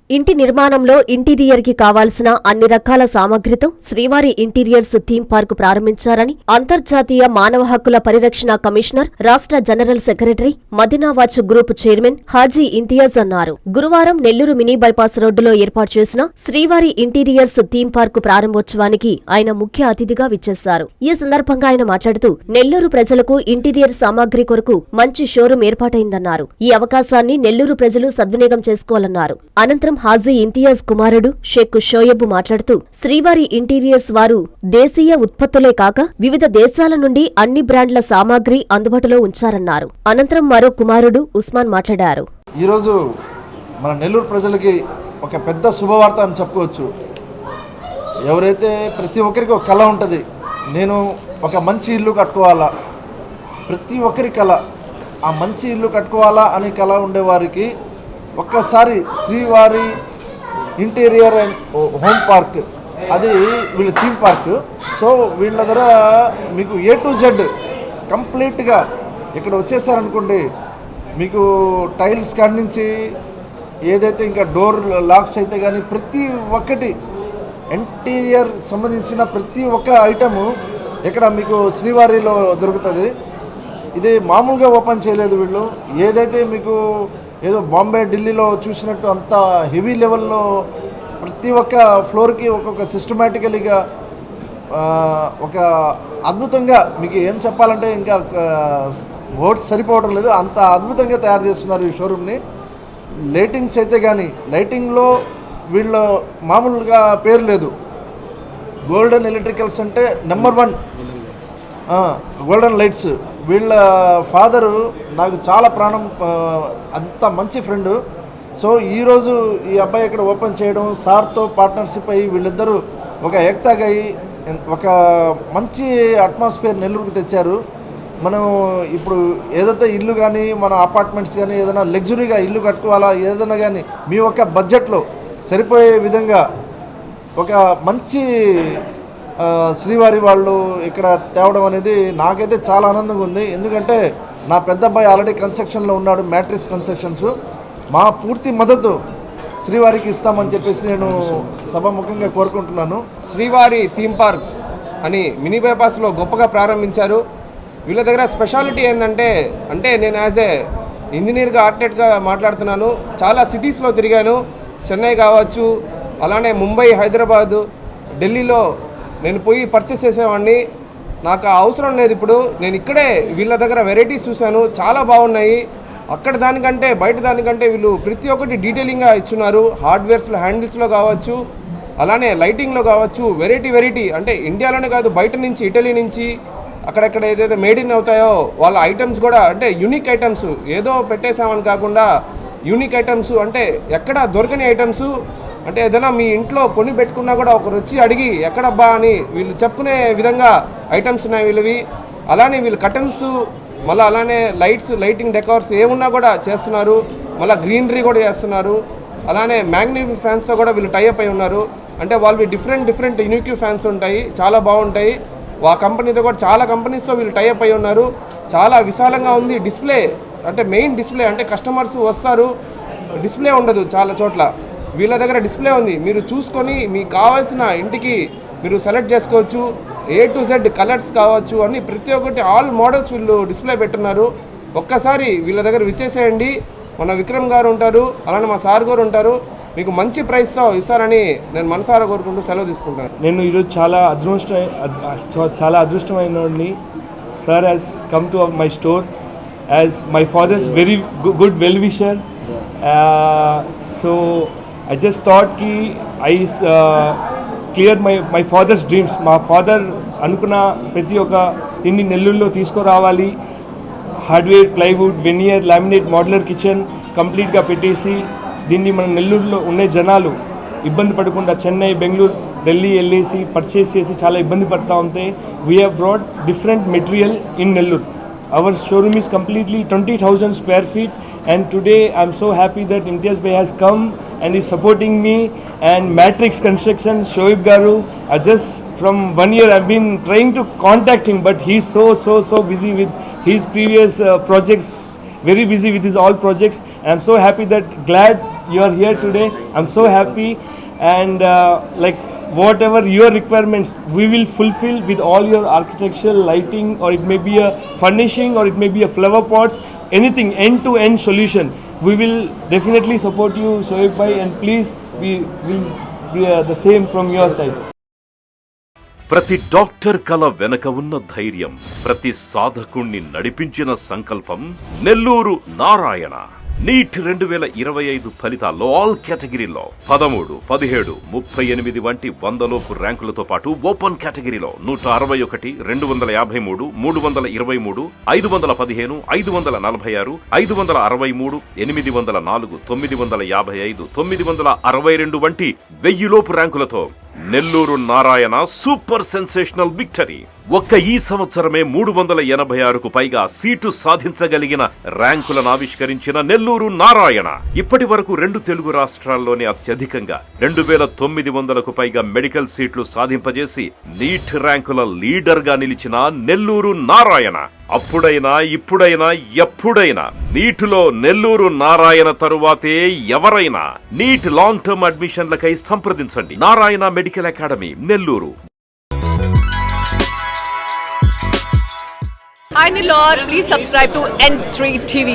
ఇంటి నిర్మాణంలో ఇంటీరియర్ కి కావాల్సిన అన్ని రకాల సామగ్రితో శ్రీవారి ఇంటీరియర్స్ థీమ్ పార్క్ ప్రారంభించారని అంతర్జాతీయ మానవ హక్కుల పరిరక్షణ కమిషనర్ రాష్ట్ర general secretary Madina watch group chairman Haji Imtiaz అన్నారు. గురువారం నెల్లూరు మినీ బైపాస్ రోడ్డులో ఏర్పాటు చేసిన శ్రీవారి ఇంటీరియర్స్ థీమ్ పార్క్ ప్రారంభోత్సవానికి ఆయన ముఖ్య అతిథిగా విచ్చేశారు. ఈ సందర్భంగా ఆయన మాట్లాడుతూ నెల్లూరు ప్రజలకు ఇంటీరియర్ సామాగ్రి కొరకు మంచి షోరూం ఏర్పాటైందన్నారు. ఈ అవకాశాన్ని నెల్లూరు ప్రజలు సద్వినియోగం చేసుకోవాలన్నారు. అనంతరం హాజీ ఇంతియాజ్ కుమారుడు షేక్ షోయబ్ మాట్లాడుతూ శ్రీవారి ఇంటీరియర్స్ వారు దేశీయ ఉత్పత్తులే కాక వివిధ దేశాల నుండి అన్ని బ్రాండ్ల సామాగ్రి అందుబాటులో ఉంచారన్నారు. అనంతరం మరో కుమారుడు ఉస్మాన్ మాట్లాడారు. ఈరోజు మన నెల్లూరు ప్రజలకి ఒక పెద్ద శుభవార్త అని చెప్పుకోవచ్చు. ఎవరైతే ప్రతి ఒక్కరికి ఒక కళ ఉంటుంది, నేను ఒక మంచి ఇల్లు కట్టుకోవాలా, ప్రతి ఒక్కరి కళ ఆ మంచి ఇల్లు కట్టుకోవాలా అనే కళ ఉండేవారికి ఒక్కసారి శ్రీవారి ఇంటీరియర్ అండ్ హోమ్ పార్క్, అది వీళ్ళ థీమ్ పార్క్. సో వీళ్ళ దగ్గర మీకు A to Z కంప్లీట్గా ఇక్కడ వచ్చేసారనుకోండి, మీకు టైల్స్ కాడి నుంచి ఏదైతే ఇంకా డోర్ లాక్స్ అయితే కానీ ప్రతి ఒక్కటి ఇంటీరియర్ సంబంధించిన ప్రతి ఒక్క ఐటము ఇక్కడ మీకు శ్రీవారిలో దొరుకుతుంది. ఇది మామూలుగా ఓపెన్ చేయలేదు వీళ్ళు. ఏదైతే మీకు ఏదో బాంబే ఢిల్లీలో చూసినట్టు అంత హెవీ లెవెల్లో ప్రతి ఒక్క ఫ్లోర్కి ఒక్కొక్క సిస్టమేటికలీగా ఒక అద్భుతంగా, మీకు ఏం చెప్పాలంటే ఇంకా వర్డ్స్ సరిపోవడం లేదు, అంత అద్భుతంగా తయారు చేస్తున్నారు ఈ షోరూమ్ని. లైటింగ్స్ అయితే కానీ లైటింగ్లో వీళ్ళ మామూలుగా పేరు లేదు. గోల్డెన్ ఎలక్ట్రికల్స్ అంటే నెంబర్ 1 గోల్డెన్ లైట్స్. వీళ్ళ ఫాదరు నాకు చాలా ప్రాణం, అంత మంచి ఫ్రెండు. సో ఈరోజు ఈ అబ్బాయి ఇక్కడ ఓపెన్ చేయడం, సార్తో పార్ట్నర్షిప్ అయ్యి వీళ్ళిద్దరూ ఒక ఏకతాగా అయ్యి ఒక మంచి అట్మాస్ఫియర్ నెల్లూరుకు తెచ్చారు. మనం ఇప్పుడు ఏదైతే ఇల్లు కానీ మన అపార్ట్మెంట్స్ కానీ ఏదైనా లగ్జరీగా ఇల్లు కట్టుకోవాలా, ఏదైనా కానీ మీ యొక్క బడ్జెట్లో సరిపోయే విధంగా ఒక మంచి శ్రీవారి వాళ్ళు ఇక్కడ తేవడం అనేది నాకైతే చాలా ఆనందంగా ఉంది. ఎందుకంటే నా పెద్ద అబ్బాయి ఆల్రెడీ కన్స్ట్రక్షన్లో ఉన్నాడు, మ్యాట్రిక్స్ కన్స్ట్రక్షన్స్. మా పూర్తి మద్దతు శ్రీవారికి ఇస్తామని చెప్పేసి నేను సభాముఖంగా కోరుకుంటున్నాను. శ్రీవారి థీమ్ పార్క్ అని మినీ బైపాస్లో గొప్పగా ప్రారంభించారు. వీళ్ళ దగ్గర స్పెషాలిటీ ఏంటంటే, నేను యాజ్ ఏ ఇంజనీర్గా ఆర్కిటెక్ట్గా మాట్లాడుతున్నాను. చాలా సిటీస్లో తిరిగాను, చెన్నై కావచ్చు, అలానే ముంబై, హైదరాబాదు, ఢిల్లీలో నేను పోయి పర్చేస్ చేసేవాడిని. నాకు అవసరం లేదు. ఇప్పుడు నేను ఇక్కడే వీళ్ళ దగ్గర వెరైటీస్ చూశాను, చాలా బాగున్నాయి. అక్కడ దానికంటే బయట దానికంటే వీళ్ళు ప్రతి ఒక్కటి డీటెయిలింగ్గా ఇచ్చున్నారు. హార్డ్వేర్స్లో, హ్యాండిల్స్లో కావచ్చు, అలానే లైటింగ్లో కావచ్చు, వెరైటీ అంటే ఇండియాలోనే కాదు బయట నుంచి, ఇటలీ నుంచి అక్కడెక్కడ ఏదైతే మేడ్ ఇన్ అవుతాయో వాళ్ళ ఐటమ్స్ కూడా అంటే యూనిక్ ఐటమ్స్, ఏదో పెట్టేసామని కాకుండా యూనిక్ ఐటమ్స్, అంటే ఎక్కడ దొరకని ఐటమ్స్, అంటే ఏదైనా మీ ఇంట్లో కొని పెట్టుకున్నా కూడా ఒకరు వచ్చి అడిగి ఎక్కడబ్బా అని వీళ్ళు చెప్పుకునే విధంగా ఐటమ్స్ ఉన్నాయి వీళ్ళవి. అలానే వీళ్ళు కర్టన్స్, మళ్ళీ అలానే లైటింగ్ డెకార్స్ ఏమున్నా కూడా చేస్తున్నారు. మళ్ళీ గ్రీనరీ కూడా చేస్తున్నారు. అలానే మ్యాగ్నిఫిక్ ఫ్యాన్స్తో కూడా వీళ్ళు టైఅప్ అయి ఉన్నారు. అంటే వాళ్ళవి డిఫరెంట్ యూనిక్ ఫ్యాన్స్ ఉంటాయి, చాలా బాగుంటాయి. ఆ కంపెనీతో కూడా చాలా కంపెనీస్తో వీళ్ళు టైఅప్ అయి ఉన్నారు. చాలా విశాలంగా ఉంది. డిస్ప్లే అంటే మెయిన్ డిస్ప్లే, అంటే కస్టమర్స్ వస్తారు, డిస్ప్లే ఉండదు చాలా చోట్ల. వీళ్ళ దగ్గర డిస్ప్లే ఉంది, మీరు చూసుకొని మీకు కావాల్సిన ఇంటికి మీరు సెలెక్ట్ చేసుకోవచ్చు. A to Z కలర్స్ కావచ్చు, అన్ని ప్రతి ఒక్కటి ఆల్ మోడల్స్ వీళ్ళు డిస్ప్లే పెట్టున్నారు. ఒక్కసారి వీళ్ళ దగ్గర విచ్చేసేయండి. మన విక్రమ్ గారు ఉంటారు, అలానే మా సార్ గారు ఉంటారు. మీకు మంచి ప్రైస్తో ఇస్తారని నేను మనసారా కోరుకుంటూ సెలవు తీసుకుంటాను. నేను ఈరోజు చాలా అదృష్టమైనోడిని. Sir has come to my store as my father's very good well wisher. So I just thought ki I cleared my father's dreams. మా ఫాదర్ అనుకున్న ప్రతి ఒక్క దీన్ని నెల్లూరులో తీసుకురావాలి. Hardware, plywood, veneer, laminate, modular kitchen కంప్లీట్గా పెట్టేసి దీన్ని మన నెల్లూరులో ఉండే జనాలు ఇబ్బంది పడకుండా చెన్నై, బెంగళూరు, ఢిల్లీ వెళ్ళేసి పర్చేస్ చేసి చాలా ఇబ్బంది పడుతూ ఉంటే we have brought different material in Nellore. Our showroom is completely 20,000 square feet, and today I'm so happy that Imtiaz Bhai has come and is supporting me, and Matrix Construction, Shoaib Garu. Just from 1 year I've been trying to contact him, but he's so busy with his previous projects, very busy with his all projects. And I'm so happy that glad you are here today. I'm so happy, and like whatever your requirements, we will fulfill with all your architectural lighting, or it may be a furnishing, or it may be a flower pots, anything end-to-end solution. We will definitely support you, Shoaib bhai, and please we will be the same from your side. ప్రతి doctor కల వెనక ఉన్న ధైర్యం, ప్రతి సాధకుణ్ణి నడిపించిన సంకల్పం Nellore Narayana. Neat 2025 ఫలితాల్లో all కేటగిరీలో 13, 17, 38 వంటి 100లోపు ర్యాంకులతో పాటు ఓపెన్ కేటగిరీలో 161, 253, 323, 515, 546, 563, 804, 955, 962 వంటి 1000లోపు ర్యాంకులతో Nellore Narayana super sensational victory. ఒక్క ఈ సంవత్సరమే 386కు పైగా సీటు సాధించగలిగిన ర్యాంకులను ఆవిష్కరించిన నెల్లూరు నారాయణ ఇప్పటి వరకు 2 తెలుగు రాష్ట్రాల్లోనే అత్యధికంగా 2900కు పైగా మెడికల్ సీట్లు సాధింపజేసి నీట్ ర్యాంకుల లీడర్ గా నిలిచిన నెల్లూరు నారాయణ అప్పుడైనా ఇప్పుడైనా ఎప్పుడైనా నీటిలో నెల్లూరు నారాయణ తరువాతే ఎవరైనా. నీట్ లాంగ్ టర్మ్ అడ్మిషన్లకై సంప్రదించండి. Narayana medical academy, Nellore. Hi Nilor, please subscribe to N3 TV.